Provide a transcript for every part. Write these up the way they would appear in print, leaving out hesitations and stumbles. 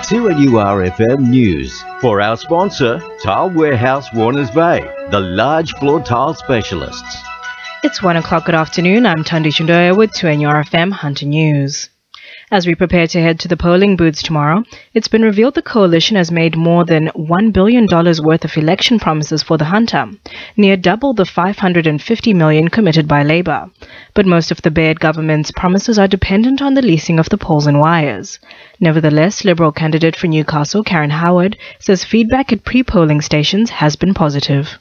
2NURFM News. For our sponsor, Tile Warehouse Warners Bay, the large floor tile specialists. It's 1 o'clock good afternoon. I'm Thandi Chindove with 2NURFM Hunter News. As we prepare to head to the polling booths tomorrow, it's been revealed the coalition has made more than $1 billion worth of election promises for the Hunter, near double the $550 million committed by Labour. But most of the Baird government's promises are dependent on the leasing of the poles and wires. Nevertheless, Liberal candidate for Newcastle, Karen Howard, says feedback at pre-polling stations has been positive.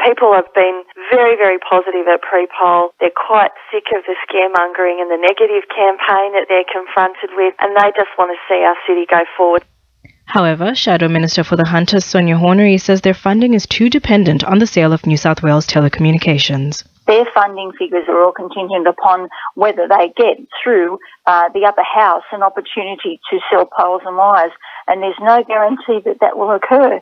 People have been very, very positive at pre-poll. They're quite sick of the scaremongering and the negative campaign that they're confronted with, and they just want to see our city go forward. However, Shadow Minister for the Hunter, Sonia Hornery, says their funding is too dependent on the sale of New South Wales telecommunications. Their funding figures are all contingent upon whether they get through the upper house an opportunity to sell poles and wires, and there's no guarantee that that will occur.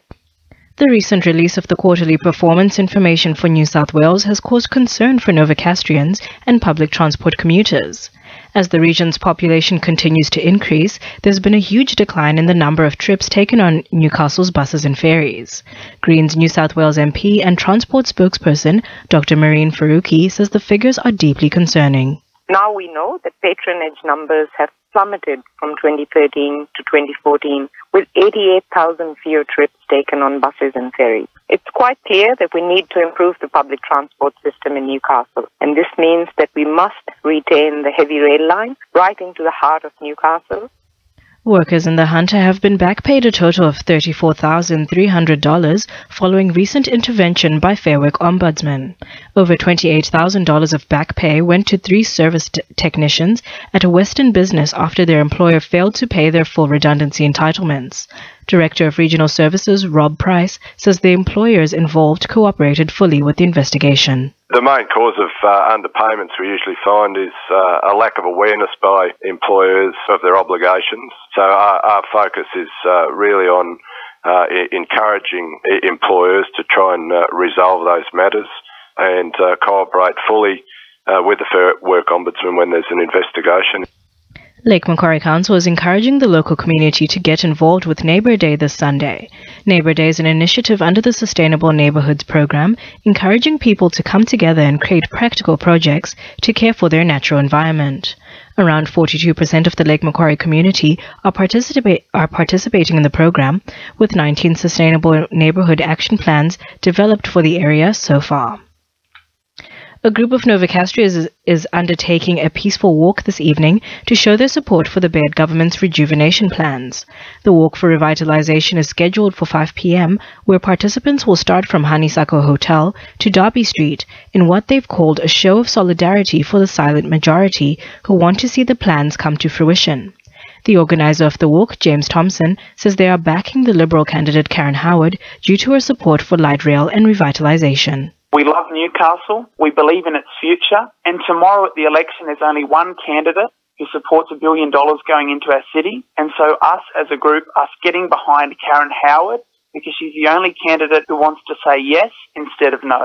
The recent release of the quarterly performance information for New South Wales has caused concern for Novocastrians and public transport commuters. As the region's population continues to increase, there's been a huge decline in the number of trips taken on Newcastle's buses and ferries. Greens New South Wales MP and transport spokesperson Dr. Marine Faruqi says the figures are deeply concerning. Now we know that patronage numbers have plummeted from 2013 to 2014, with 88,000 fewer trips taken on buses and ferries. It's quite clear that we need to improve the public transport system in Newcastle, and this means that we must retain the heavy rail line right into the heart of Newcastle. Workers in the Hunter have been back paid a total of $34,300 following recent intervention by Fair Work Ombudsman. Over $28,000 of back pay went to 3 service technicians at a Western business after their employer failed to pay their full redundancy entitlements. Director of Regional Services Rob Price says the employers involved cooperated fully with the investigation. The main cause of underpayments we usually find is a lack of awareness by employers of their obligations. So our focus is really on encouraging employers to try and resolve those matters and cooperate fully with the Fair Work Ombudsman when there's an investigation. Lake Macquarie Council is encouraging the local community to get involved with Neighbour Day this Sunday. Neighbour Day is an initiative under the Sustainable Neighbourhoods program, encouraging people to come together and create practical projects to care for their natural environment. Around 42% of the Lake Macquarie community are participating in the program, with 19 Sustainable Neighbourhood Action Plans developed for the area so far. A group of Novocastrians is undertaking a peaceful walk this evening to show their support for the Baird government's rejuvenation plans. The walk for revitalisation is scheduled for 5 p.m, where participants will start from Honeysuckle Hotel to Derby Street in what they've called a show of solidarity for the silent majority who want to see the plans come to fruition. The organiser of the walk, James Thompson, says they are backing the Liberal candidate Karen Howard due to her support for light rail and revitalisation. We love Newcastle, we believe in its future, and tomorrow at the election there's only one candidate who supports $1 billion going into our city, and so us as a group, us getting behind Karen Howard, because she's the only candidate who wants to say yes instead of no.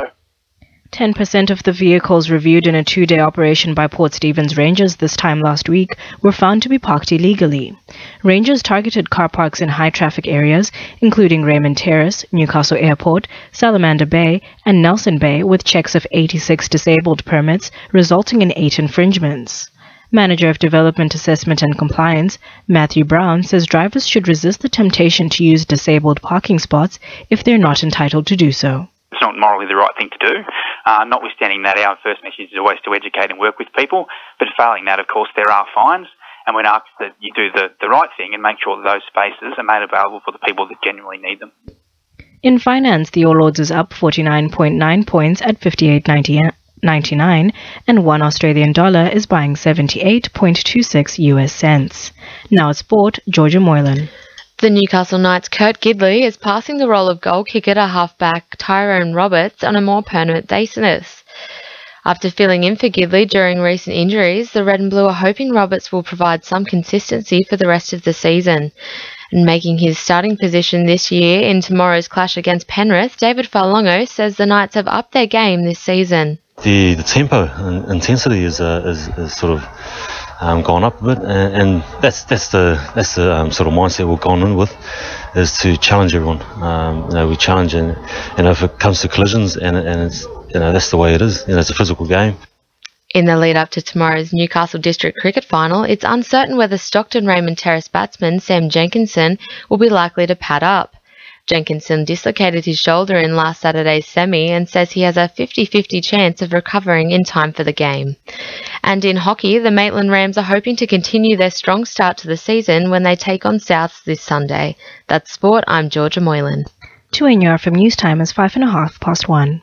10% of the vehicles reviewed in a 2-day operation by Port Stephens Rangers this time last week were found to be parked illegally. Rangers targeted car parks in high-traffic areas, including Raymond Terrace, Newcastle Airport, Salamander Bay and Nelson Bay, with checks of 86 disabled permits, resulting in 8 infringements. Manager of Development Assessment and Compliance, Matthew Brown, says drivers should resist the temptation to use disabled parking spots if they're not entitled to do so. It's not morally the right thing to do. Notwithstanding that, our first message is always to educate and work with people. But failing that, of course, there are fines. And we're asked that you do the right thing and make sure that those spaces are made available for the people that genuinely need them. In finance, the All Ords is up 49.9 points at 58.99, and $1 Australian dollar is buying 78.26 US cents. Now at sport, Georgia Moylan. The Newcastle Knights' Kurt Gidley is passing the role of goal kicker to halfback Tyrone Roberts on a more permanent basis. After filling in for Gidley during recent injuries, the Red and Blue are hoping Roberts will provide some consistency for the rest of the season. And making his starting position this year in tomorrow's clash against Penrith, David Farlongo says the Knights have upped their game this season. The tempo and intensity is sort of gone up a bit, and that's the sort of mindset we've gone in with, is to challenge everyone. We challenge, and if it comes to collisions, and it's that's the way it is. It's a physical game. In the lead up to tomorrow's Newcastle District Cricket Final, it's uncertain whether Stockton Raymond Terrace batsman Sam Jenkinson will be likely to pad up. Jenkinson dislocated his shoulder in last Saturday's semi and says he has a 50-50 chance of recovering in time for the game. And in hockey, the Moylan Rams are hoping to continue their strong start to the season when they take on Souths this Sunday. That's sport. I'm Georgia Moylan. 2 from News Time is 1:05 past 1.